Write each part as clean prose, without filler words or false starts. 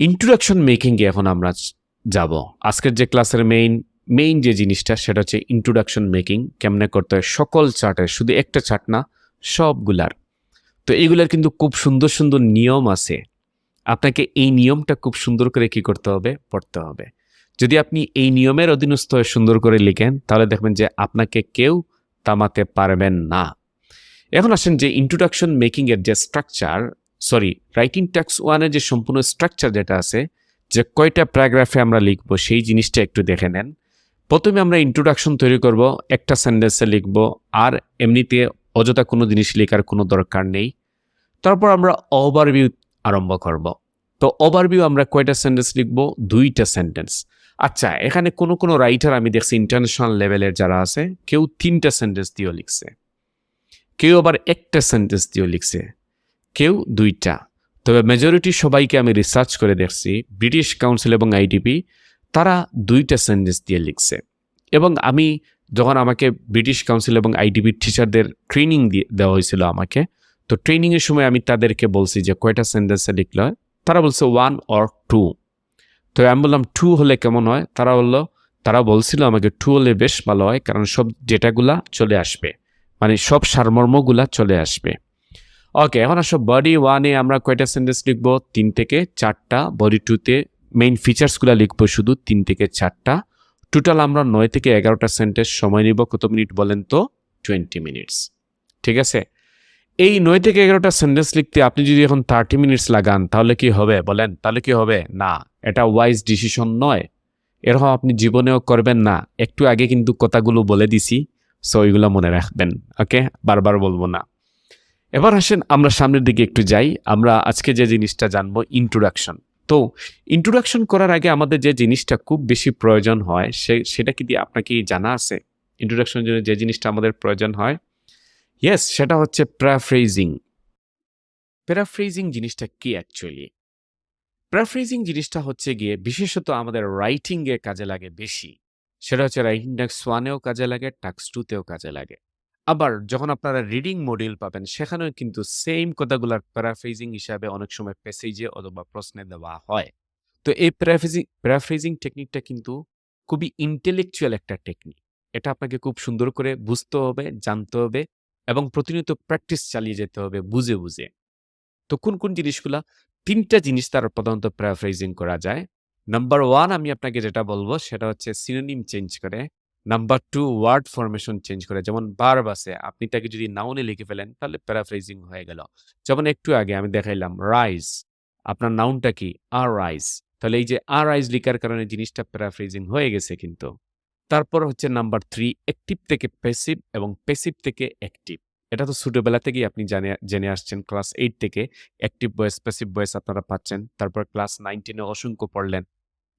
Introduction মেকিংয়ে এখন আমরা যাব। আজকের যে ক্লাসের মেইন যে জিনিসটা সেটা হচ্ছে ইন্ট্রোডাকশন মেকিং কেমনে করতে হয় সকল চার্টের, শুধু একটা চার্ট না, সবগুলার। তো এইগুলার কিন্তু খুব সুন্দর সুন্দর নিয়ম আছে। আপনাকে এই নিয়মটা খুব সুন্দর করে কি করতে হবে, পড়তে হবে। যদি আপনি এই নিয়মের অধীনস্থ হয়ে সুন্দর করে লিখেন তাহলে দেখবেন যে আপনাকে কেউ থামাতে পারবেন না। এখন আসেন যে ইন্ট্রোডাকশন মেকিংয়ের যে স্ট্রাকচার, রাইটিং টাস্ক 1 এর যে সম্পূর্ণ স্ট্রাকচার যেটা আছে, যে কয়টা প্যারাগ্রাফে আমরা লিখবো সেই জিনিসটা একটু দেখে নেন। প্রথমে আমরা ইন্ট্রোডাকশন তৈরি করব, একটা সেন্টেন্সে লিখব, আর এমনিতে অযথা কোনো জিনিস লেখার কোনো দরকার নেই। তারপর আমরা ওভারভিউ আরম্ভ করব। তো ওভারভিউ আমরা কয়টা সেন্টেন্স লিখব? 2টা সেন্টেন্স। আচ্ছা, এখানে কোনো রাইটার আমি দেখছি ইন্টারন্যাশনাল লেভেলের যারা আছে, কেউ 3টা সেন্টেন্স দিয়েও লিখছে, কেউ আবার একটা সেন্টেন্স দিয়েও লিখছে, কেউ 2টা। তবে মেজরিটি সবাইকে আমি রিসার্চ করে দেখছি, ব্রিটিশ কাউন্সিল এবং আইডিপি তারা 2টা সেন্টেন্স দিয়ে লিখছে। এবং আমি যখন আমাকে ব্রিটিশ কাউন্সিল এবং আইডিপির টিচারদের ট্রেনিং দেওয়া হয়েছিল আমাকে, তো ট্রেনিংয়ের সময় আমি তাদেরকে বলছি যে কয়টা সেন্টেন্সে লিখলে হয়, তারা বলছে 1 or 2। তো আমি বললাম 2 হলে কেমন হয়, তারা বলছিল আমাকে 2 হলে বেশ ভালো হয়, কারণ সব ডেটাগুলা চলে আসবে, মানে সব সারমর্মগুলা চলে আসবে। ওকে, এখন আসো বডি 1-এ আমরা কয়টা সেন্টেন্স লিখবো? 3 থেকে 4টা। বডি 2-তে মেইন ফিচার্সগুলো লিখবো শুধু 3 থেকে 4টা। টোটাল আমরা 9 থেকে 11টা সেন্টেন্স সময় নিব। কত মিনিট বলেন তো? 20 মিনিটস। ঠিক আছে, এই 9 থেকে 11টা সেন্টেন্স লিখতে আপনি যদি এখন 30 মিনিটস লাগান তাহলে কি হবে বলেন? তাহলে কি হবে? না, এটা ওয়াইজ ডিসিশন নয়। এরকম আপনি জীবনেও করবেন না। একটু আগে কিন্তু কথাগুলো বলে দিছি, সো ওইগুলো মনে রাখবেন। ওকে, বারবার বলবো না। এবার আসেন আমরা সামনের দিকে একটু যাই। আমরা আজকে যে জিনিসটা জানবো, ইন্ট্রোডাকশন। তো ইন্ট্রোডাকশন করার আগে আমাদের যে জিনিসটা খুব বেশি প্রয়োজন হয় সেটা কি দিয়ে আপনাকে জানা আছে? ইন্ট্রোডাকশনের জন্য যে জিনিসটা আমাদের প্রয়োজন হয়, ইয়েস, সেটা হচ্ছে প্যারাফ্রেজিং। প্যারাফ্রেজিং জিনিসটা কি অ্যাকচুয়ালি? প্যারাফ্রেজিং জিনিসটা হচ্ছে গিয়ে বিশেষত আমাদের রাইটিংয়ে কাজে লাগে বেশি। সেটা হচ্ছে রাইটিং টাস্ক 1-এও কাজে লাগে, টাস্ক 2-তেও কাজে লাগে। আবার যখন আপনারা রিডিং মডিউল পাবেন সেখানেও কিন্তু সেম কথাগুলার প্যারাফ্রেজিং হিসাবে অনেক সময় প্যাসেজে অথবা প্রশ্নে দেওয়া হয়। তো এই প্যারাফ্রেজিং টেকনিকটা কিন্তু খুবই ইন্টেলেকচুয়াল একটা টেকনিক। এটা আপনাকে খুব সুন্দর করে বুঝতে হবে, জানতে হবে এবং প্রতিনিয়ত প্র্যাকটিস চালিয়ে যেতে হবে বুঝে বুঝে। তো কোন জিনিসগুলা? 3টা জিনিস তার প্রধানত প্যারাফ্রেজিং করা যায়। নাম্বার 1 আমি আপনাকে যেটা বলবো সেটা হচ্ছে সিনোনিম চেঞ্জ করে। নাম্বার 2 ওয়ার্ড ফরমেশন চেঞ্জ করে। যেমন ভার্ব আছে, আপনি তাকে যদি নাউনে লিখে ফেলেন তাহলে প্যারাফ্রেজিং হয়ে গেল। যেমন একটু আগে আমি দেখাইলাম রাইজ, আপনার নাউনটা কি? আর রাইজ। তাহলে এই যে আর রাইজ লিখার কারণে জিনিসটা প্যারাফ্রেজিং হয়ে গেছে কিন্তু। তারপর হচ্ছে নাম্বার 3 অ্যাক্টিভ থেকে প্যাসিভ এবং প্যাসিভ থেকে অ্যাক্টিভ। এটা তো ছোটবেলা থেকেই আপনি জেনে আসছেন, ক্লাস 8 থেকে অ্যাক্টিভ ভয়েস, প্যাসিভ ভয়েস আপনারা পাচ্ছেন। তারপর ক্লাস 9-10-এ অসংখ্য পড়লেন।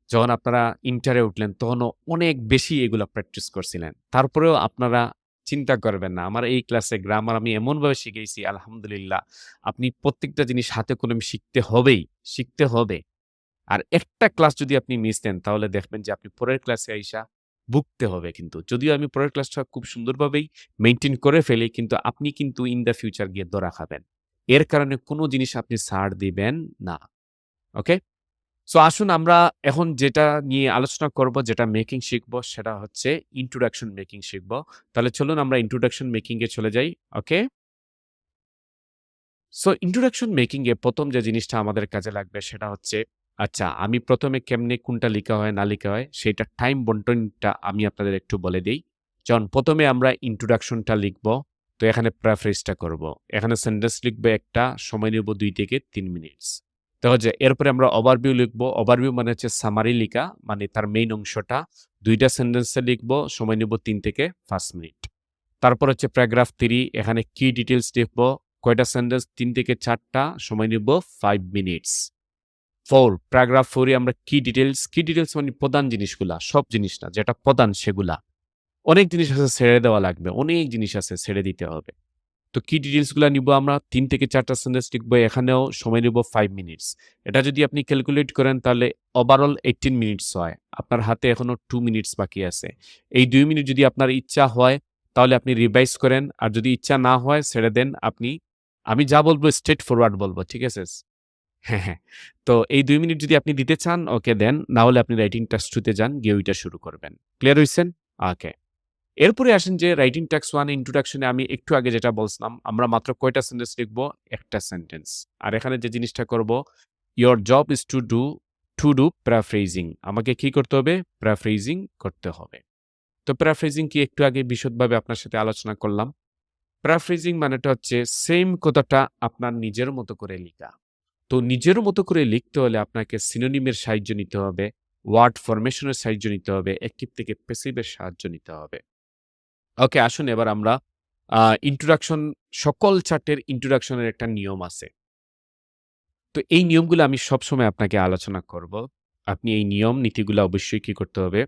যখন আপনারা ইন্টারে উঠলেন তখনও অনেক বেশি এগুলা প্র্যাকটিস করছিলেন। তারপরেও আপনারা চিন্তা করবেন না, আমার এই ক্লাসে গ্রামার আমি এমনভাবে শিখেছি আলহামদুলিল্লাহ, আপনি প্রত্যেকটা জিনিস হাতে কলমে শিখতে হবে। আর একটা ক্লাস যদি আপনি মিস দেন তাহলে দেখবেন যে আপনি পরের ক্লাসে আইসা ভুগতে হবে কিন্তু। যদিও আমি পরের ক্লাসটা খুব সুন্দরভাবেই মেইনটেইন করে ফেলি, কিন্তু আপনি কিন্তু ইন দ্য ফিউচার গিয়ে ধরা খাবেন। এর কারণে কোনো জিনিস আপনি ছাড় দিবেন না। ওকে? সো আসুন আমরা এখন যেটা নিয়ে আলোচনা করব, যেটা মেকিং শিখব সেটা হচ্ছে ইন্ট্রোডাকশন মেকিং শিখব। তাহলে চলুন আমরা ইন্ট্রোডাকশন মেকিং এ চলে যাই। ওকে? সো ইন্ট্রোডাকশন মেকিং এ ১ম যে জিনিসটা আমাদের কাজে লাগবে সেটা হচ্ছে, আচ্ছা আমি ১ম এ কেমনে কোনটা লিখা হয় না লিখা হয় সেইটার টাইম বন্টনটা আমি আপনাদের একটু বলে দেই। যেমন ১ম এ আমরা ইন্ট্রোডাকশনটা লিখব। তো এখানে প্রেফারেন্সটা করব। এখানে সেন্টেন্স লিখব একটা, সময় নেব ২ থেকে ৩ মিনিটস। তো হচ্ছে এরপরে আমরা ওভারভিউ লিখব। ওভারভিউ মানে হচ্ছে সামারি লিখা, মানে তার মেইন অংশটা। ২টা সেন্টেন্সে লিখব, সময় নেব ৩ থেকে ৫ মিনিট। তারপর হচ্ছে প্যারাগ্রাফ 3, এখানে কি ডিটেইলস লিখব। কয়টা সেন্টেন্স? ৩ থেকে 4টা, সময় নিব 5 মিনিটস। 4 প্যারাগ্রাফ 4 এ আমরা কি ডিটেইলস মানে প্রধান জিনিসগুলা, সব জিনিস না, যেটা প্রধান সেগুলা। অনেক জিনিস আছে ছেড়ে দেওয়া লাগবে, অনেক জিনিস আছে ছেড়ে দিতে হবে। তো কি ডিটেইলস গুলা নিব আমরা? ৩ থেকে 4টা সেন্টেন্স লিখব, এখানেও সময় নিব 5 মিনিটস। এটা যদি আপনি ক্যালকুলেট করেন তাহলে ওভারঅল 18 মিনিটস হয়। আপনার হাতে এখনো 2 মিনিটস বাকি আছে। এই 2 মিনিট যদি আপনার ইচ্ছা হয় তাহলে আপনি রিভাইজ করেন, আর যদি ইচ্ছা না হয় ছেড়ে দেন। আমি যা বলবো স্ট্রেইট ফরওয়ার্ড বলবো, ঠিক আছে? হ্যাঁ, হ্যাঁ। তো এই ২ মিনিট যদি আপনি দিতে চান, ওকে দেন। না হলে আপনি রাইটিং টাস্ক 2 তে যান, গিয়ে ওইটা শুরু করবেন। ক্লিয়ার হইছেন? ওকে। এরপরে আসেন যে রাইটিং টাস্ক 1 ইন্ট্রোডাকশন এ আমি একটু আগে যেটা বলছিলাম, আমরা মাত্র কয়টা সেন্টেন্স লিখব? একটা সেন্টেন্স। আর এখানে যে জিনিসটা করব, your job is to do paraphrasing. আমাকে কি করতে হবে? প্যারাফ্রেজিং করতে হবে। তো প্যারাফ্রেজিং কি একটু আগে বিশদভাবে আপনার সাথে আলোচনা করলাম। প্যারাফ্রেজিং মানেটা হচ্ছে সেম কথাটা আপনার নিজের মতো করে লিখা। তো নিজের মতো করে লিখতে হলে আপনাকে সিনোনিমের সাহায্য নিতে হবে, ওয়ার্ড ফরমেশনের সাহায্য নিতে হবে, অ্যাক্টিভ থেকে প্যাসিভের সাহায্য নিতে হবে। ওকে, আসুন এবার আমরা আ ইন্ট্রোডাকশন সকল চার্টের ইন্ট্রোডাকশনের একটা নিয়ম আছে। তো এই নিয়মগুলো আমি সবসময় আপনাকে আলোচনা করব। আপনি এই নিয়ম নীতিগুলা অবশ্যই কি করতে হবে?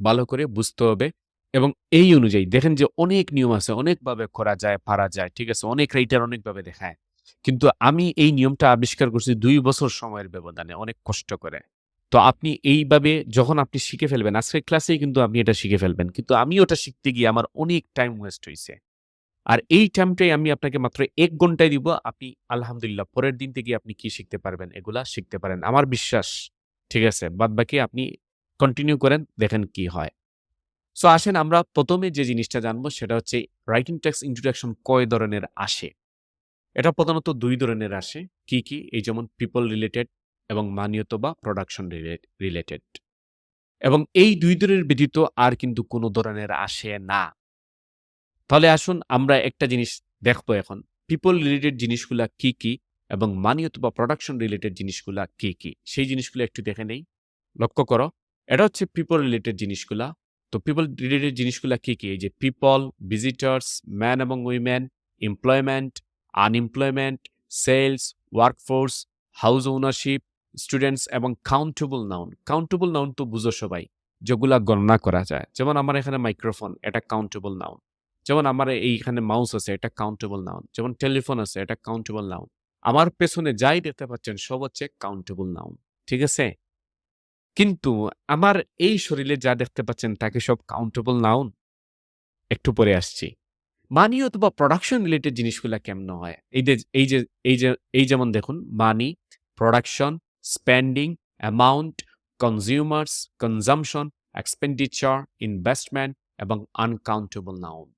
ভালো করে বুঝতে হবে এবং এই অনুযায়ী দেখেন যে অনেক নিয়ম আছে, অনেকভাবে করা যায়, পারা যায়। ঠিক আছে? অনেক রাইটার অনেকভাবে দেখায়। কিন্তু আমি এই নিয়মটা আবিষ্কার করছি ২ বছর সময়ের ব্যবধানে অনেক কষ্ট করে। তো আপনি এইভাবে যখন আপনি শিখে ফেলবেন, আজকের ক্লাসেই কিন্তু আপনি এটা শিখে ফেলবেন। কিন্তু আমি ওটা শিখতে গিয়ে আমার অনেক টাইম ওয়েস্ট হইছে। আর এই টাইমটাই আমি আপনাকে মাত্র ১ ঘন্টায় দিব। আপনি আলহামদুলিল্লাহ পরের দিন থেকে আপনি কি শিখতে পারবেন? এগুলা শিখতে পারেন। আমার বিশ্বাস। ঠিক আছে? বাদবাকি আপনি কন্টিনিউ করেন, দেখেন কি হয়। সো আসেন আমরা ১ম এ যে জিনিসটা জানবো সেটা হচ্ছে রাইটিং টেক্সট ইন্ট্রোডাকশন কয় ধরনের আসে? এটা প্রধানত ২ ধরনের আসে। কি, কি? এই যেমন পিপল রিলেটেড এবং মানি অথবা প্রোডাকশন রিলেটেড। এবং এই ২ ধরনের ব্যতীত আর কিন্তু কোন ধরনের আসে না। তাহলে আসুন আমরা একটা জিনিস দেখবো এখন। পিপল রিলেটেড জিনিসগুলা কি, কি? এবং মানি অথবা প্রোডাকশন রিলেটেড জিনিসগুলা কি, কি? সেই জিনিসগুলো একটু দেখে নেই। লক্ষ্য করো। এটা হচ্ছে পিপল রিলেটেড জিনিসগুলা। তো পিপল রিলেটেড জিনিসগুলা কি, কি? এই যে পিপল, ভিজিটরস, ম্যান এবং women, employment, unemployment, sales, workforce, house ownership, students এবং কাউন্টেবল নাউন। কাউন্টেবল নাউন তো বুঝো সবাই। যেগুলা গণনা করা যায়। যেমন আমার এখানে মাইক্রোফোন, এটা কাউন্টেবল নাউন। যেমন আমার এইখানে মাউস আছে, এটা কাউন্টেবল নাউন। যেমন টেলিফোন আছে, এটা কাউন্টেবল নাউন। আমার পেছনে যাই দেখতে পাচ্ছেন সব হচ্ছে কাউন্টেবল নাউন। ঠিক আছে? কিন্তু আমার এই শরীরে যা দেখতে পাচ্ছেন তা কি সব কাউন্টেবল নাউন? একটু পরে আসছি। মানি অথবা প্রোডাকশন রিলেটেড জিনিসগুলা কেমনে হয়? এই যেমন দেখুন money, production, spending, amount, consumers, consumption, expenditure, investment এবং আনকাউন্টেবল নাউন।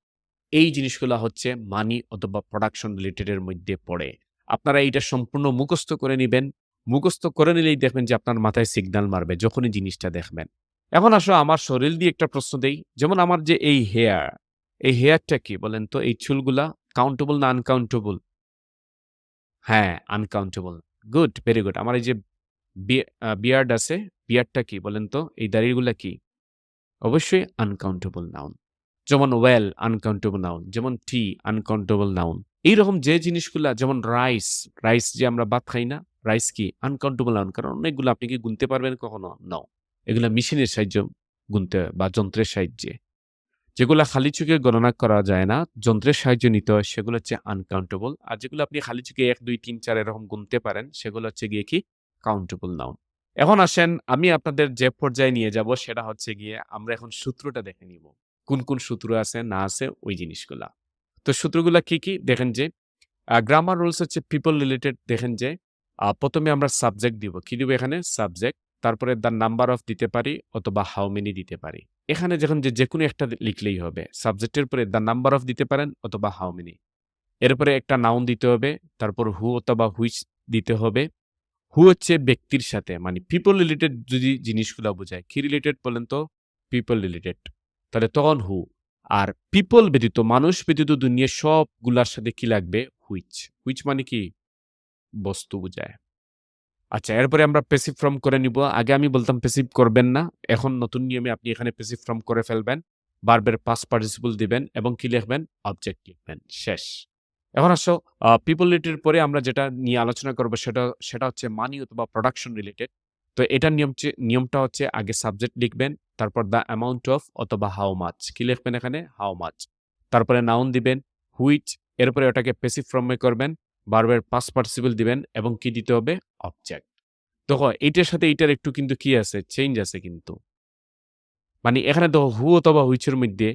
এই জিনিসগুলা হচ্ছে মানি অথবা প্রোডাকশন রিলেটেড এর মধ্যে পড়ে। আপনারা এইটা সম্পূর্ণ মুখস্থ করে নিবেন। মুখস্থ করে নিলেই দেখবেন যে আপনার মাথায় সিগন্যাল মারবে যখনই জিনিসটা দেখবেন। এখন আসো আমার শরীর দিয়ে একটা প্রশ্ন দেই। যেমন আমার যে এই হেয়ার, এই হেয়ারটা কি বলেন তো? এই চুলগুলা কাউন্টেবল না আনকাউন্টেবল? হ্যাঁ, আনকাউন্টেবল। Good, very good. আমার এই যে বিয়ার্ড আছে, বিয়ার্ডটা কি বলেন তো? এই দাড়িগুলা কি? অবশ্যই আনকাউন্টেবল নাউন। যেমন ওয়েল আনকাউন্টেবল নাউন, যেমন টি আনকাউন্টেবল নাউন। এইরকম যে জিনিসগুলা যেমন রাইস, রাইস যে আমরা ভাত খাই না? রাইস কি? Uncountable noun. কারণ অনেকগুলো আপনি কি গুনতে পারবেন কখনো? নো। এগুলা মেশিনের সাহায্যে গুনতে হয় বা যন্ত্রের সাহায্যে। যেগুলা খালি চোখে গণনা করা যায় না, যন্ত্রের সাহায্য নিতে হয় সেগুলো হচ্ছে আনকাউন্টেবল। আর যেগুলো আপনি খালি চোখে ১, ২, ৩, ৪ এরকম গুনতে পারেন সেগুলো হচ্ছে গিয়ে কি? Countable noun. এখন আসেন আমি আপনাদের যে পর্যায়ে নিয়ে যাব সেটা হচ্ছে গিয়ে আমরা এখন সূত্রটা দেখে নিব। কোন, কোন সূত্র আছে না আছে ওই জিনিসগুলা। তো সূত্রগুলা কি, কি? দেখেন যে গ্রামার রুলস হচ্ছে পিপল রিলেটেড দেখেন যে ১ম এ আমরা সাবজেক্ট দিব। কি দিব এখানে? সাবজেক্ট। তারপরে দ্যা নাম্বার অফ দিতে পারি অথবা হাউ মেনি দিতে পারি। এখানে যখন যে যেকোনো একটা লিখলেই হবে। সাবজেক্টের পরে দ্যা নাম্বার অফ দিতে পারেন অথবা হাউ মেনি। এরপরে একটা নাউন দিতে হবে। তারপর হু অথবা হুইচ দিতে হবে। হু হচ্ছে ব্যক্তির সাথে মানে পিপল রিলেটেড যদি জিনিসগুলা বোঝায়। কি রিলেটেড বলেন তো? People related. তাহলে তখন হু। আর পিপল ব্যতীত মানুষ ব্যতীত দুনিয়ার সবগুলার সাথে কি লাগবে? হুইচ। হুইচ মানে কি? বস্তু বুঝায়। আচ্ছা এরপরে আমরা প্যাসিভ ফর্ম করে নিব। আগে আমি বলতাম প্যাসিভ করবেন না। এখন নতুন নিয়মে আপনি এখানে প্যাসিভ ফর্ম করে ফেলবেন। ভার্বের পাস্ট পার্টিসিপল দিবেন এবং কি লিখবেন? অবজেক্ট লিখবেন। শেষ। এখন আসো পিপল রিলেটেড পরে আমরা যেটা নিয়ে আলোচনা করব সেটা হচ্ছে মানি অথবা প্রোডাকশন রিলেটেড। তো এটার নিয়মটা হচ্ছে আগে সাবজেক্ট লিখবেন, তারপর দ্য অ্যামাউন্ট অফ অথবা হাউ মাচ। কি লিখবেন এখানে? How much. তারপরে নাউন দিবেন, হুইচ, এরপরে ওটাকে প্যাসিভ ফর্মে করবেন, ভার্বের পাস্ট পার্টিসিপল দিবেন এবং কি দিতে হবে? অবজেক্ট। দেখো এইটার সাথে এইটার একটু কিন্তু কি আছে? চেঞ্জ আছে কিন্তু। মানে এখানে দেখো হু অথবা হুইচ এর মধ্যে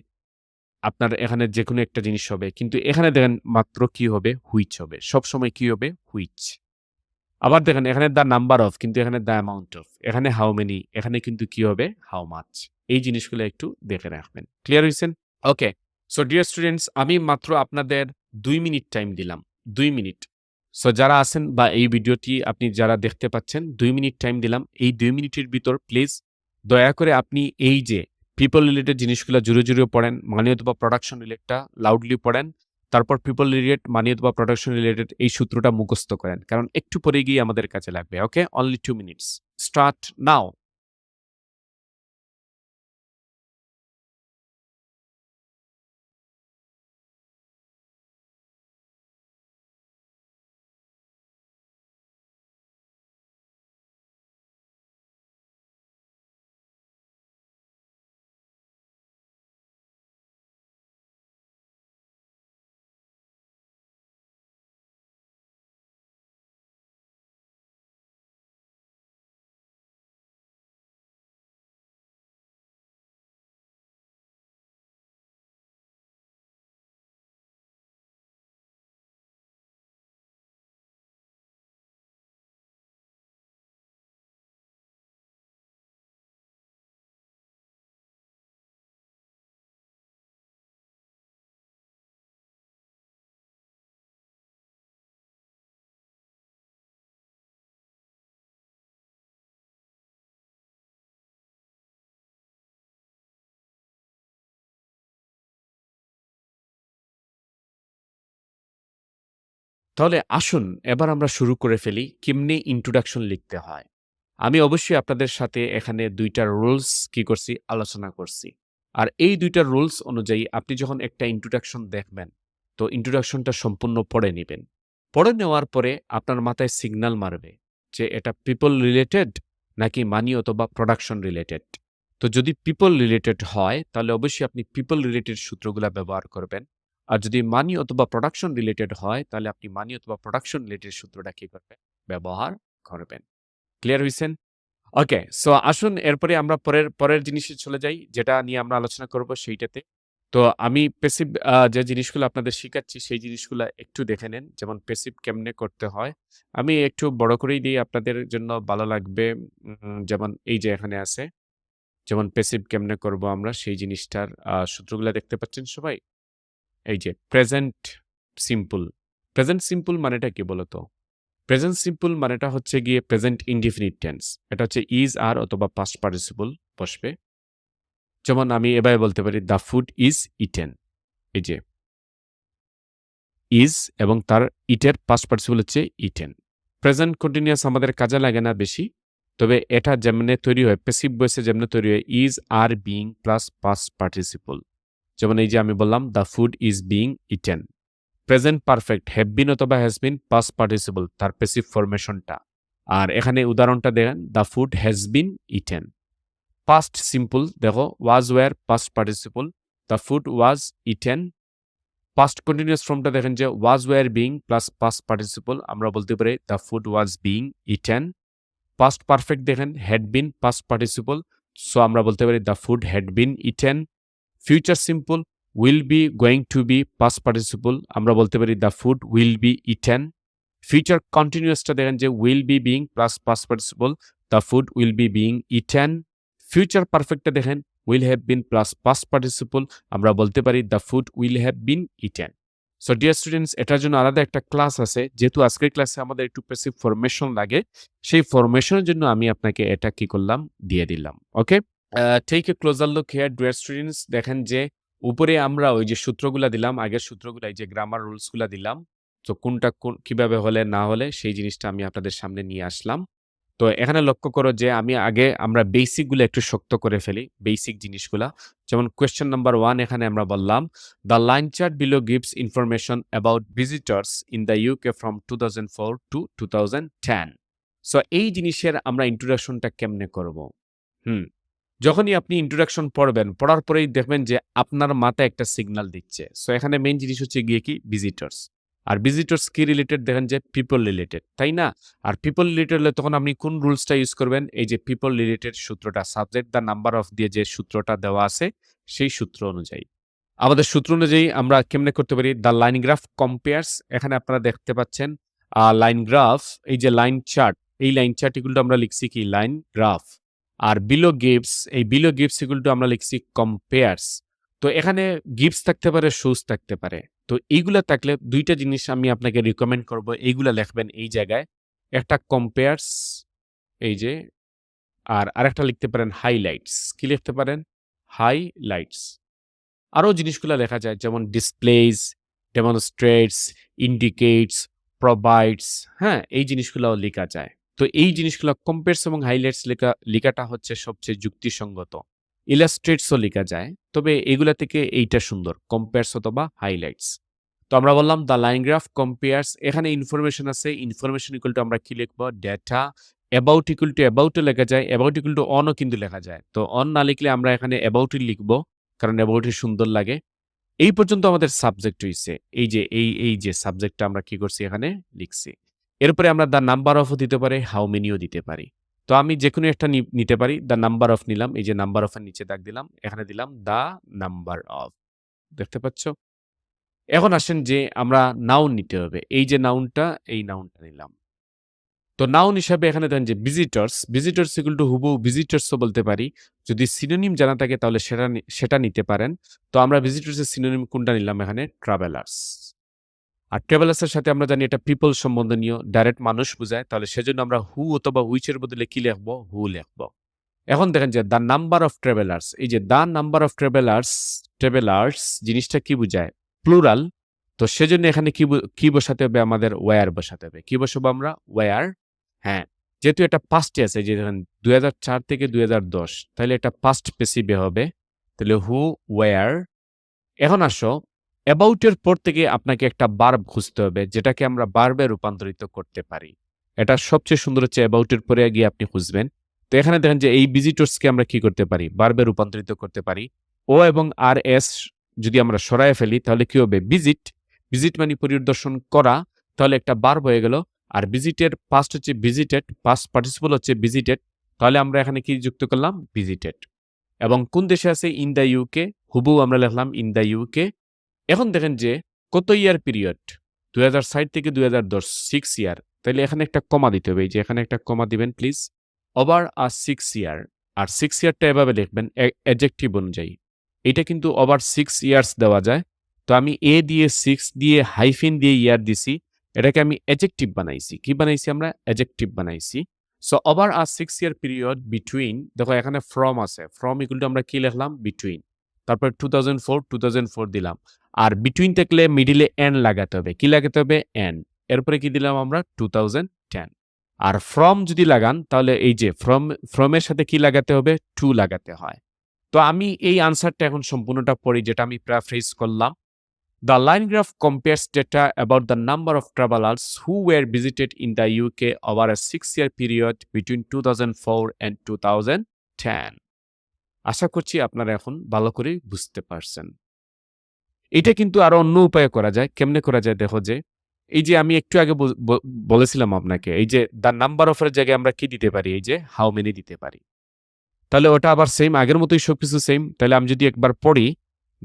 আপনার এখানে যেকোনো একটা জিনিস হবে। কিন্তু এখানে দেখেন মাত্র কি হবে? হুইচ হবে। সবসময় কি হবে? হুইচ। আবার দেখেন এখানে দ্য নাম্বার অফ, কিন্তু এখানে দ্য অ্যামাউন্ট অফ, এখানে হাউ মেনি, এখানে কিন্তু কি হবে হাউ মাচ। এই জিনিসগুলো একটু দেখে রাখবেন। ক্লিয়ার হইছেন? ওকে। সো ডিয়ার স্টুডেন্টস, আমি মাত্র আপনাদের ২ মিনিট টাইম দিলাম। ২ মিনিট। সো যারা আছেন বা এই ভিডিওটি আপনি যারা দেখতে পাচ্ছেন ২ মিনিট টাইম দিলাম। এই ২ মিনিটের ভিতর প্লিজ দয়া করে আপনি এই যে পিপল রিলেটেড জিনিসগুলা জুড়ে পড়েন, মানি অথবা প্রোডাকশন রিলেটটা লাউডলি পড়েন। তারপর পিপল রিলেটেড, মানি অথবা প্রোডাকশন রিলেটেড এই সূত্রটা মুখস্থ করেন। কারণ একটু পরে গিয়ে আমাদের কাজে লাগবে। Okay? Only 2 minutes. Start now. তাহলে আসুন এবার আমরা শুরু করে ফেলি কেমনে ইন্ট্রোডাকশন লিখতে হয়। আমি অবশ্যই আপনাদের সাথে এখানে ২ টা রুলস কি করছি আলোচনা করছি। আর এই ২ টা রুলস অনুযায়ী আপনি যখন একটা ইন্ট্রোডাকশন দেখবেন, তো ইন্ট্রোডাকশনটা সম্পূর্ণ পড়ে নিবেন। পড়ে নেওয়ার পরে আপনার মাথায় সিগন্যাল মারবে যে এটা পিপল রিলেটেড নাকি মানি অথবা প্রোডাকশন রিলেটেড। তো যদি পিপল রিলেটেড হয় তাহলে অবশ্যই আপনি পিপল রিলেটেড সূত্রগুলা ব্যবহার করবেন। আর যদি মানি অথবা প্রোডাকশন রিলেটেড হয় তাহলে আপনি মানি অথবা প্রোডাকশন রিলেটেড সূত্রটা কি করবেন? ব্যবহার করবেন। ক্লিয়ার হইছেন? ওকে। সো আসুন এরপরে আমরা পরের জিনিসে চলে যাই, যেটা নিয়ে আমরা আলোচনা করব সেইটাতে। তো আমি প্যাসিভ যে জিনিসগুলো আপনাদের শিখাচ্ছি সেই জিনিসগুলা একটু দেখে নেন। যেমন প্যাসিভ কেমনে করতে হয়। আমি একটু বড় করেই দিই আপনাদের জন্য ভালো লাগবে। যেমন এই যে এখানে আছে। যেমন প্যাসিভ কেমনে করব আমরা সেই জিনিসটার সূত্রগুলা দেখতে পাচ্ছেন সবাই? এই যে প্রেজেন্ট সিম্পল। প্রেজেন্ট সিম্পল মানেটা কি বলতো? প্রেজেন্ট সিম্পল মানেটা হচ্ছে গিয়ে প্রেজেন্ট ইনডিফিনিট টেন্স। এটা হচ্ছে ইজ, আর অথবা পাস্ট পার্টিসিপল বসবে। যেমন আমি এভাবে বলতে পারি, "দ্য ফুড ইজ ইটেন।" এই যে ইজ এবং তার ইটের পাস্ট পার্টিসিপল হচ্ছে ইটেন। প্রেজেন্ট কন্টিনিউয়াস আমাদের কাজে লাগে না বেশি। তবে এটা যেমনে তৈরি হয়, প্যাসিভ ভয়েসে যেমনে তৈরি হয় is, are, being plus past participle. যেমন এই যে আমি বললাম, "the food is being eaten." Present perfect have been অথবা হ্যাজ বিন পাস্ট পার্টিসিপল তার প্যাসিভ ফরমেশনটা। আর এখানে উদাহরণটা দেখেন, the food has been eaten. Past simple দেখো, was were past participle, the food was eaten. Past continuous ফর্মটা দেখেন যে was were being plus past participle, আমরা বলতে পারি the food was being eaten. Past perfect দেখেন had been past participle, so আমরা বলতে পারি the food had been eaten. Future simple will be going to be past participle, আমরা বলতে পারি the food will be eaten. Future কন্টিনিউয়াসটা দেখেন যে will be being plus past participle, the food will be being eaten. Future পারফেক্টটা দেখেন will have been plus past participle, আমরা বলতে পারি the food will have been eaten. So dear students, এটার জন্য আলাদা একটা ক্লাস আছে। যেহেতু আজকের ক্লাসে আমাদের একটু প্যাসিভ ফরমেশন লাগে, সেই ফরমেশনের জন্য আমি আপনাকে এটা কি করলাম দিয়ে দিলাম। Okay? Take a closer look here dear students, দেখেন যে উপরে আমরা ওই যে সূত্রগুলা দিলাম, আগের সূত্রগুলা, এই যে গ্রামার রুলস গুলা দিলাম। তো কোনটা কিভাবে হলে না হলে সেই জিনিসটা আমি আপনাদের সামনে নিয়ে আসলাম। তো এখানে লক্ষ্য করো যে আমি আগে আমরা বেসিক গুলো একটু শক্ত করে ফেলি, বেসিক জিনিসগুলা। যেমন কোয়েশ্চেন নাম্বার 1 এখানে আমরা বললাম, "the line chart below gives information about visitors in the UK from 2004 to 2010।" So এই জিনিসের আমরা ইন্ট্রোডাকশনটা কেমনে করব? হুম। যখনই আপনি ইন্ট্রোডাকশন পড়বেন, পড়ার পরেই দেখবেন যে আপনার মাথায় একটা সিগন্যাল দিচ্ছে। সো এখানে মেইন জিনিস হচ্ছে গিয়ে কি ভিজিটর্স। আর ভিজিটর্স কি রিলেটেড দেখেন যে পিপল রিলেটেড, তাই না? আর পিপল রিলেটেড হলে তখন আপনি কোন রুলসটা ইউজ করবেন? এই যে পিপল রিলেটেড সূত্রটা, সাবজেক্ট দ্য নাম্বার অফ দিয়ে যে সূত্রটা দেওয়া আছে সেই সূত্র অনুযায়ী। আমাদের সূত্র অনুযায়ী আমরা কেমনে করতে পারি? দ্য লাইন গ্রাফ কম্পেয়ার্স, এখানে আপনারা দেখতে পাচ্ছেন লাইন গ্রাফ, এই যে লাইন চার্ট, এই লাইন চার্ট এগুলো আমরা লিখছি কি লাইন গ্রাফ। আর বিলো গিভস, এই বিলো গিভস এগুলো আমরা লিখছি কম্পেয়ার্স। তো এখানে গিভস থাকতে পারে, শোজ থাকতে পারে। তো এইগুলা থাকলে দুইটা জিনিস আমি আপনাকে রিকমেন্ড করব, এইগুলা লিখবেন এই জায়গায়। একটা কম্পেয়ার্স, এই যে, আর আরেকটা লিখতে পারেন হাইলাইটস। কি লিখতে পারেন? হাইলাইটস। আরও জিনিসগুলো লেখা যায়, যেমন ডিসপ্লেস, ডেমনস্ট্রেটস, ইন্ডিকেটস, প্রোভাইডস, হ্যাঁ, এই জিনিসগুলোও লেখা যায়। তো এই জিনিসগুলো কম্পেয়ার্স এবং হাইলাইটস লেখাটা হচ্ছে সবচেয়ে যুক্তিসঙ্গত। ইলাস্ট্রেটসও লেখা যায়, তবে এগুলা থেকে এইটা সুন্দর, কম্পেয়ার্স অথবা হাইলাইটস। তো আমরা বললাম দ্য লাইন গ্রাফ কম্পেয়ার্স, এখানে ইনফরমেশন আছে, ইনফরমেশন ইকুয়াল টু আমরা কি লিখবো? ডেটা। অ্যাবাউট ইকুয়াল টু অ্যাবাউটও লেখা যায়, অ্যাবাউট ইকুয়াল টু অনও কিন্তু লেখা যায়। তো অন না লিখলে আমরা এখানে অ্যাবাউটই লিখবো, কারণ অ্যাবাউটই সুন্দর লাগে। এই পর্যন্ত আমাদের সাবজেক্ট হইছে। এই যে এই যে সাবজেক্টটা আমরা কি করছি এখানে লিখছি। এরপরে আমরা দ্য নাম্বার অফও দিতে পারি, হাউ মেনিও দিতে পারি। তো আমি যেকোনো একটা নিতে পারি, দ্য নাম্বার অফ নিলাম, এই যে নাম্বার অফের নিচে দাগ দিলাম, এখানে দিলাম দ্য নাম্বার অফ। দেখতে পাচ্ছ? এখন আসেন যে আমরা নাউন নিতে হবে। এই যে নাউনটা, এই নাউনটা নিলাম। তো নাউন হিসাবে এখানে দেখেন যে ভিজিটর্স, ভিজিটর্স ইকুয়াল টু হুবহু ভিজিটর্সও বলতে পারি। যদি সিনোনিম জানা থাকে তাহলে সেটা নিতে পারেন। তো আমরা ভিজিটর্সের সিনোনিম কোনটা নিলাম এখানে? ট্রাভেলার্স। আর ট্রাভেলার্সের সাথে আমরা জানি এটা পিপল সম্বন্ধনীয়, ডাইরেক্ট মানুষ বোঝায়। তাহলে সেজন্য আমরা হু অথবা হুইচের বদলে কি লিখবো? হু লিখবো। এখন দেখেন যে দ্য নাম্বার অফ ট্রাভেলার্স, এই যে the number of travellers, travellers জিনিসটা কি বুঝায়? প্লুরাল। তো সেজন্য এখানে কি বসাতে হবে? আমাদের ওয়্যার বসাতে হবে। কি বসাবো আমরা? ওয়্যার। হ্যাঁ, যেহেতু এটা পাস্টে আছে, যে দেখেন ২০০৪ থেকে ২০১০, তাহলে এটা পাস্ট পেসিভে হবে। তাহলে হু, ওয়্যার। এখন আসো, অ্যাবাউট এর পর থেকে আপনাকে একটা বার্ব খুঁজতে হবে, যেটাকে আমরা বার্বে রূপান্তরিত করতে পারি। এটা সবচেয়ে সুন্দর হচ্ছে অ্যাবাউট এর পরে গিয়ে আপনি খুঁজবেন। তো এখানে দেখেন যে এই ভিজিটর্সকে আমরা কি করতে পারি? বার্বে রূপান্তরিত করতে পারি। ও এবং আর এস যদি আমরা সরায় ফেলি তাহলে কি হবে? ভিজিট। ভিজিট মানে পরিদর্শন করা, তাহলে একটা বার্ব হয়ে গেল। আর ভিজিটের পাস্ট হচ্ছে ভিজিটেড, পাস্ট পার্টিসিপল হচ্ছে ভিজিটেড। তাহলে আমরা এখানে কি যুক্ত করলাম? ভিজিটেড। এবং কোন দেশে আছে? In the UK. হুবহু আমরা লিখলাম ইন দ্য ইউকে। এখন দেখেন যে কত ইয়ার পিরিয়ড? ২০৬০ থেকে ২০১০, 6 ইয়ার। তাইলে এখানে একটা কমা দিতে হবে। এই যে এখানে একটা কমা দিবেন প্লিজ। ওভার আ 6 ইয়ার। আর 6 ইয়ারটা এভাবে লিখবেন অ্যাডজেক্টিভ অনুযায়ী। এটা কিন্তু ওভার 6 ইয়ার্স দেওয়া যায়। তো আমি এ দিয়ে 6 দিয়ে হাইফেন দিয়ে ইয়ার দিছি। এটাকে আমি অ্যাডজেক্টিভ বানাইছি। কি বানাইছি আমরা? অ্যাডজেক্টিভ বানাইছি। সো ওভার আ 6 ইয়ার পিরিয়ড বিটুইন, দেখো এখানে ফ্রম আছে। ফ্রম ইকুয়াল টু আমরা কি লিখলাম? বিটুইন। তারপর 2004 দিলাম। আর বিটুইন থাকলে মিডিলে এন লাগাতে হবে। কি লাগাতে হবে? এন। এরপরে কি দিলাম আমরা? 2010। আর ফ্রম যদি লাগান তাহলে এই যে ফ্রমের সাথে কি লাগাতে হবে? টু লাগাতে হয়। তো আমি এই আনসারটা এখন সম্পূর্ণটা পড়ি, যেটা আমি প্যারাফ্রেজ করলাম। The line graph compares data about the number of travelers who were visited in the UK over a 6-year period between 2004 and 2010. আশা করছি আপনারা এখন ভালো করে বুঝতে পারছেন। এটা কিন্তু আরো অন্য উপায়ে করা যায়। কেমনে করা যায়? দেখো যে এই যে আমি একটু আগে বলেছিলাম আপনাকে, এই যে দ্য নাম্বার অফ এর জায়গায় আমরা কি দিতে পারি? এই যে হাউ মেনি দিতে পারি। তাহলে ওটা আবার সেম, আগের মতোই সবকিছু সেম। তাহলে আমি যদি একবার পড়ি,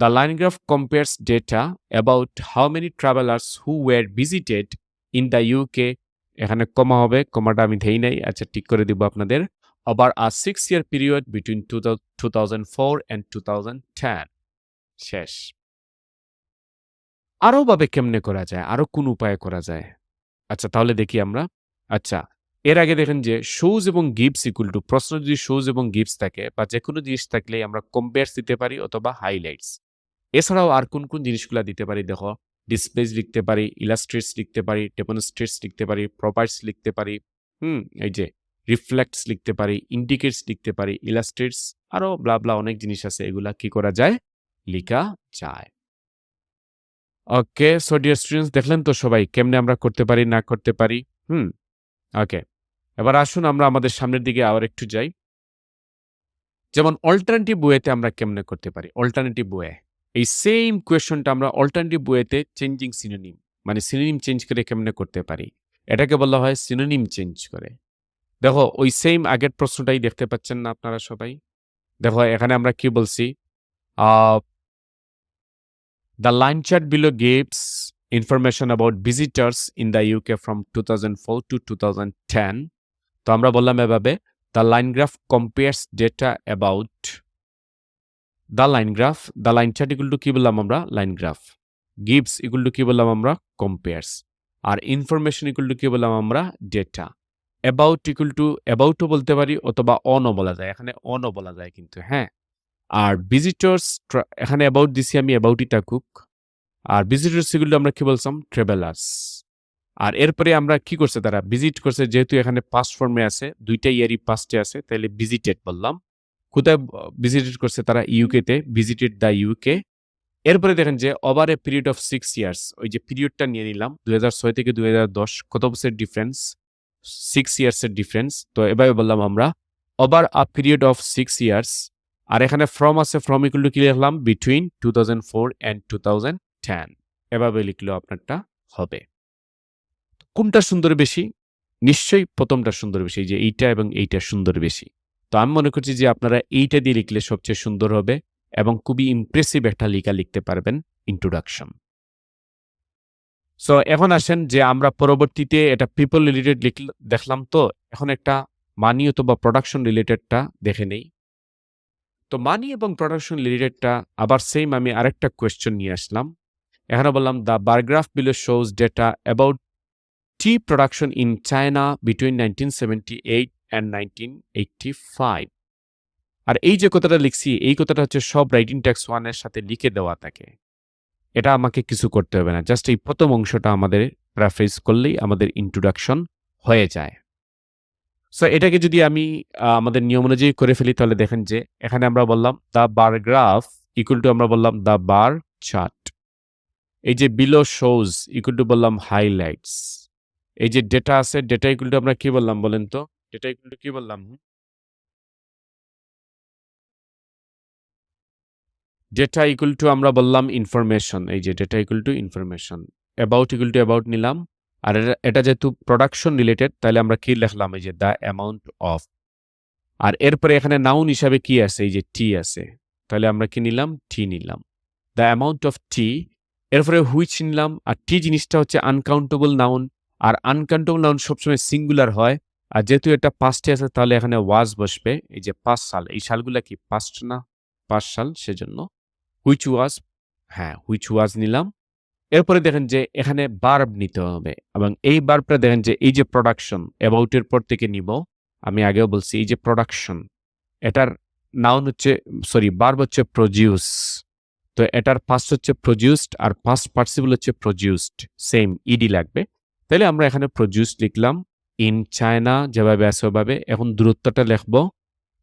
the line graph compares data about how many travellers who were visited in the UK, এখানে কমা হবে, কমাটা আমি ধেই নাই, আচ্ছা ঠিক করে দিব আপনাদের। Over a 6 year period between 2004 and 2010। শেষ। আরো ভাবে কেমনে করা যায়? আরো কোন উপায়ে করা যায়? আচ্ছা তাহলে দেখি আমরা। আচ্ছা, এর আগে দেখেন যে শোজ এবং গিভস ইকুয়াল টু, প্রশ্ন যদি শোজ এবং গিভস থাকে বা যেকোনো জিনিস থাকলে আমরা কম্পেয়ার্স দিতে পারি অথবা হাইলাইটস। এছাড়াও আর কোন জিনিসগুলা দিতে পারি? দেখো, ডিসপ্লেস লিখতে পারি, ইলাস্ট্রেটস লিখতে পারি, ডেমনস্ট্রেটস লিখতে পারি, প্রপার্টস লিখতে পারি। এই যে রিফ্লেক্টস লিখতে পারি, ইন্ডিকেটস লিখতে পারি, ইলাস্ট্রেটস, আরো ব্লা ব্লা অনেক জিনিস আছে, এগুলা কি করা যায়? লিখা যায়। ওকে, সো ডিয়ার স্টুডেন্টস, দেখলেন তো সবাই কেমনে আমরা করতে পারি না করতে পারি। ওকে, এবার আসুন আমরা আমাদের সামনের দিকে আবার একটু যাই। যেমন অল্টারনেটিভ ওয়েতে আমরা কেমনে করতে পারি? অল্টারনেটিভ ওয়ে, এই সেম কোয়েশনটা আমরা অল্টারনেটিভ ওয়েতে চেঞ্জিং সিনোনিম, মানে সিনোনিম চেঞ্জ করে কেমনে করতে পারি, এটাকে বলা হয় সিনোনিম চেঞ্জ করে। দেখো, ওই সেম আগের প্রশ্নটাই দেখতে পাচ্ছেন না আপনারা সবাই? দেখো এখানে আমরা কি বলছি? The line chart below gives information about visitors in the UK from 2004 to 2010। তো আমরা বললাম এভাবে, the line graph compares data about the line chart equal to কি বললাম আমরা, line graph. Gives equal to কি বললাম আমরা, কম্পেয়ার্স। আর ইনফরমেশন ইকুয়াল টু কি বললাম আমরা, ডেটা। অ্যাবাউট ইকুয়াল টু অ্যাবাউটও বলতে পারি অথবা অনও বলা যায়, এখানে অনও বলা যায় কিন্তু, হ্যাঁ। আর ভিজিটর্স, এখানে অ্যাবাউট দিছি আমি, অ্যাবাউটই থাকুক। আর ভিজিটর্স এগুলো আমরা কি বলছিলাম, ট্রাভেলার্স। আর এরপরে আমরা কি করছে, তারা ভিজিট করছে, যেহেতু এখানে পাস্ট ফর্মে আছে, দুইটা ইয়ারই পাস্টে আছে, তাহলে ভিজিটেড বললাম। কোথায় ভিজিটেড করছে তারা, ইউকেতে, ভিজিটেড দ্য ইউকে। এরপরে দেখেন যে over a period of 6 years, ওই যে পিরিয়ডটা নিয়ে নিলাম 2006 থেকে 2010, কত বছরের ডিফারেন্স, 6 ইয়ার্সের ডিফারেন্স। তো এভাবে বললাম আমরা over a period of 6 years. আর এখানে ফ্রম আছে, ফ্রম ইকুয়াল টু কি লিখলাম, বিটুইন 2004 and 2010। এভাবে লিখলেও আপনারটা হবে। কোনটা সুন্দর বেশি? নিশ্চয়ই প্রথমটা সুন্দর বেশি, যে এইটা এবং এইটা সুন্দর বেশি। তো আমি মনে করছি যে আপনারা এইটা দিয়ে লিখলে সবচেয়ে সুন্দর হবে এবং খুবই ইমপ্রেসিভ একটা লেখা লিখতে পারবেন, ইন্ট্রোডাকশন। সো এখন আসেন যে আমরা পরবর্তীতে এটা পিপল রিলেটেড দেখলাম, তো এখন একটা মানি অথবা প্রোডাকশন রিলেটেডটা দেখে নেই। তো মানি এবং প্রোডাকশন রিলেটেডটা আবার সেম আমি আরেকটা কোয়েশ্চেন নিয়ে আসলাম। এখানে বললাম the bar graph below shows data about T production in China between 1978 and 1985। আর এই যে কথাটা লিখছি, এই কথাটা হচ্ছে সব রাইটিং টেক্সট 1 এর সাথে লিখে দেওয়া থাকে। এটা আমাকে কিছু করতে হবে না, জাস্ট এই প্রথম অংশটা আমাদের প্যারাফ্রেজ করলেই আমাদের ইন্ট্রোডাকশন হয়ে যায়। সো এটাকে যদি আমি আমাদের নিয়ম অনুযায়ী করে ফেলি, তাহলে দেখেন যে এখানে আমরা বললাম the bar graph equal to আমরা বললাম দ্য বার চার্ট। এই যে বিলো শোজ ইকুয়াল টু বললাম হাইলাইটস। এই যে ডেটা আছে, ডেটা ইকুয়াল টু আমরা কি বললাম বলেন তো, ডেটা ইকুয়াল টু কি বললাম, ডেটা ইকুয়াল টু আমরা বললাম ইনফরমেশন। এই যে data equal to information. About equal to about নিলাম। আর এটা যেহেতু প্রোডাকশন রিলেটেড, তাহলে আমরা কি লিখলাম, এই যে দ্য অ্যামাউন্ট অফ। আর এরপরে এখানে নাউন হিসাবে কি আছে, এই যে টি আছে, তাহলে আমরা কি নিলাম, টি নিলাম, দ্য অ্যামাউন্ট অফ টি। এরপরে হুইচ নিলাম। আর টি জিনিসটা হচ্ছে আনকাউন্টেবল নাউন, আর আনকাউন্টেবল নাউন সবসময় সিঙ্গুলার হয়। আর যেহেতু এটা পাস্টে আছে, তাহলে এখানে ওয়াজ বসবে। এই যে 5 সাল, এই সালগুলা কি পাস্ট না, 5 সাল, সেজন্য হুইচ ওয়াজ, হ্যাঁ হুইচ ওয়াজ নিলাম। এরপরে দেখেন যে এখানে বার্ব নিতে হবে, এবং এই বার্বটা দেখেন যে এই যে প্রোডাকশন, অ্যাবাউটের পর থেকে নিব। আমি আগেও বলছি এই যে প্রোডাকশন, এটার নাউন হচ্ছে, সরি বার্ব হচ্ছে প্রডিউস। তো এটার পাস্ট হচ্ছে প্রডিউসড, আর পাস্ট পার্টিসিপল হচ্ছে প্রডিউসড, সেম ইডি লাগবে। তাহলে আমরা এখানে প্রডিউসড লিখলাম। ইন চায়না যেভাবে আছে ওভাবে। এখন দূরত্বটা লিখবো,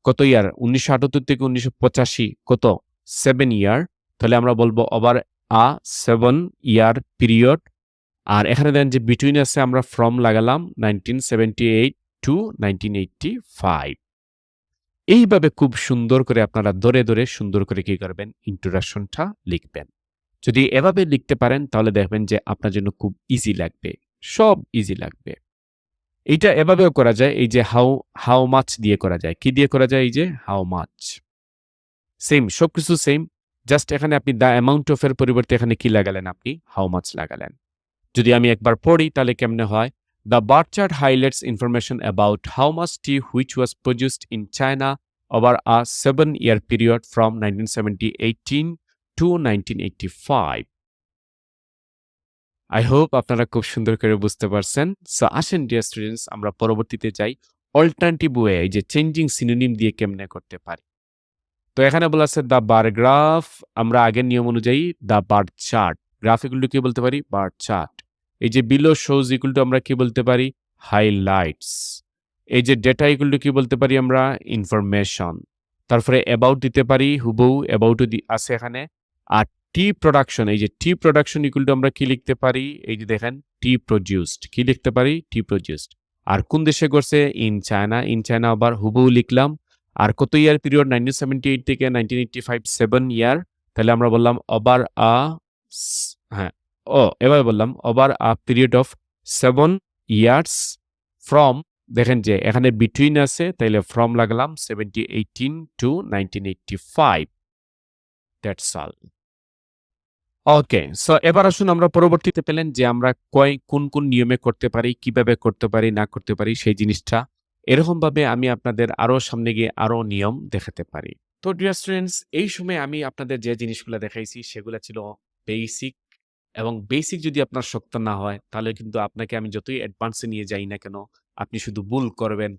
কত ইয়ার, 1978 থেকে 1985, কত, 7 ইয়ার। তাহলে আমরা বলবো ওভার আ 7 ইয়ার পিরিয়ড। আর এখানে দেন যে বিটুইন আছে, আমরা ফ্রম লাগালাম 1978 to 1985। এইভাবে খুব সুন্দর করে আপনারা ধরে ধরে সুন্দর করে কি করবেন, ইন্ট্রোডাকশনটা লিখবেন। যদি এভাবে লিখতে পারেন, তাহলে দেখবেন যে আপনার জন্য খুব ইজি লাগবে, সব ইজি লাগবে। এইটা এভাবেও করা যায়, এই যে হাউ মাচ দিয়ে করা যায়। কি দিয়ে করা যায়, এই যে হাউ মাচ, সেম, সবকিছু সেম। জাস্ট এখানে আপনি দ্য অ্যামাউন্ট অফ এর পরিবর্তে এখানে কি লাগালেন, আপনি হাউ মাচ লাগালেন। যদি আমি একবার পড়ি, তাহলে কেমনে হয়, the bar chart highlights information about how much T which was produced in China over a 7 year period from 1918 to 1985। I hope আপনারা খুব সুন্দর করে বুঝতে পারছেন। সো আসেন ডিয়ার স্টুডেন্টস, আমরা পরবর্তীতে যাই অল্টারনেটিভ ওয়ে, এই যে চেঞ্জিং সিনোনিম দিয়ে কেমনে করতে পারি। তো এখানে বলা আছে দ্য বার গ্রাফ, আমরা আগের নিয়ম অনুযায়ী the bar chart, graph equal to কি বলতে পারি, বার চার্ট। এই যে বিলো শোজ ইকুয়াল টু আমরা কি বলতে পারি, হাইলাইটস। এই যে ডেটা ইকুয়াল টু কি বলতে পারি আমরা, ইনফরমেশন। তারপরে অ্যাবাউট দিতে পারি, হুবহু অ্যাবাউটও আছে এখানে। আর টি প্রোডাকশন, এই যে টি প্রোডাকশন ইকুয়াল টু আমরা কি লিখতে পারি, এই যে দেখেন টি প্রডিউসড, কি লিখতে পারি, টি প্রডিউসড। আর কোন দেশে করছে, ইন চায়না। ইন চায়না আবার হুবহু লিখলাম। আর কত ইয়ার পিরিয়ড, 1978 থেকে 1985, 7 ইয়ার। তাহলে আমরা বললাম ওভার আ, হ্যাঁ এভাবে বললাম over a period of 7 years from, দেখেন যে এখানে বিটুইন আছে, তাইলে ফ্রম লাগলাম 18 to 1985। That's all. Okay. So এবার আসুন আমরা পরবর্তীতে পেলেন যে আমরা কোন নিয়মে করতে পারি, কিভাবে করতে পারি, না করতে পারি সেই জিনিসটা। এরকমভাবে আমি আপনাদের আরো সামনে গিয়ে আরো নিয়ম দেখাতে পারি। তো ডিয়ার স্টুডেন্টস এই সময় আমি আপনাদের যে জিনিসগুলা দেখাইছি সেগুলা ছিল বেসিক এবং বেসিক যদি আপনার শক্ত না হয় তাহলে কিন্তু আপনাকে আমি যতই অ্যাডভান্স এ নিয়ে যাই না কেন, আপনি শুধু ভুল করবেন।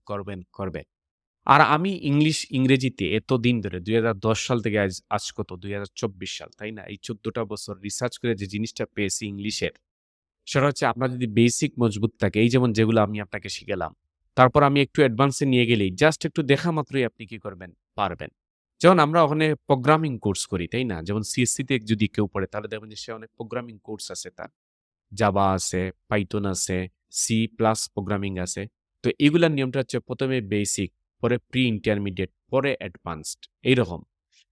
আর আমি ইংরেজিতে এতদিন ধরে ২০১০ সাল থেকে আজ কত ২০২৪ সাল, তাই না? এই ১৪ টা বছর রিসার্চ করে যে জিনিসটা পেয়েছি ইংলিশের, সেটা হচ্ছে আপনার যদি বেসিক মজবুত থাকে, এই যেমন যেগুলো আমি আপনাকে শিখালাম, তারপর আমি একটু অ্যাডভান্স এ নিয়ে গেলেই জাস্ট একটু দেখা মাত্রই আপনি কি করবেন? পারবেন। যেমন আমরা ওখানে প্রোগ্রামিং কোর্স করি, তাই না? যেমন সিএসসি তে যদি কেউ পড়ে তাহলে দেখবেন যে সে অনেক প্রোগ্রামিং কোর্স আছে তার। জাভা আছে, পাইথন আছে, সি প্লাস প্রোগ্রামিং আছে। তো এগুলার নিয়মটা হচ্ছে ১ম এ বেসিক, পরে প্রি ইন্টারমিডিয়েট, পরে অ্যাডভান্সড। এইরকম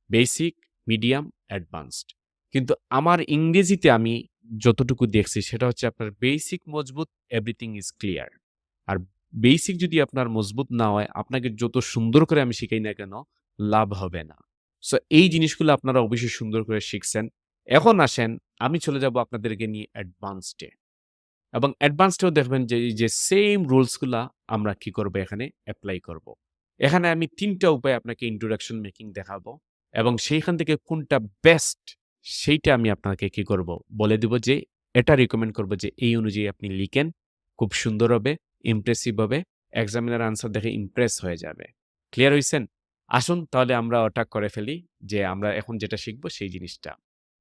বেসিক, মিডিয়াম, অ্যাডভান্সড। কিন্তু আমার ইংরেজিতে আমি যতটুকু দেখছি সেটা হচ্ছে আপনার বেসিক মজবুত, এভরিথিং ইজ ক্লিয়ার। আর বেসিক যদি আপনার মজবুত না হয়, আপনাকে যত সুন্দর করে আমি শিখাই না কেন, লাভ হবে না। সো এই জিনিসগুলো আপনারা অবশ্যই সুন্দর করে শিখছেন। এখন আসেন আমি চলে যাব আপনাদেরকে নিয়ে অ্যাডভান্সড এ। এবং অ্যাডভান্সডেও দেখবেন যে এই যে সেম রুলস গুলা আমরা কি করব এখানে এপ্লাই করব। এখানে আমি ৩ টা উপায় আপনাকে ইন্ট্রোডাকশন মেকিং দেখাবো এবং সেইখান থেকে কোনটা বেস্ট সেইটা আমি আপনাকে কি করব বলে দিব যে এটা রিকমেন্ড করব যে এই অনুযায়ী আপনি লিখেন। খুব সুন্দর হবে, ইমপ্রেসিভ হবে। এক্সামিনার আনসার দেখে ইমপ্রেস হয়ে যাবে। ক্লিয়ার হইছেন? আসুন তাহলে আমরা ওটা করে ফেলি যে আমরা এখন যেটা শিখব সেই জিনিসটা।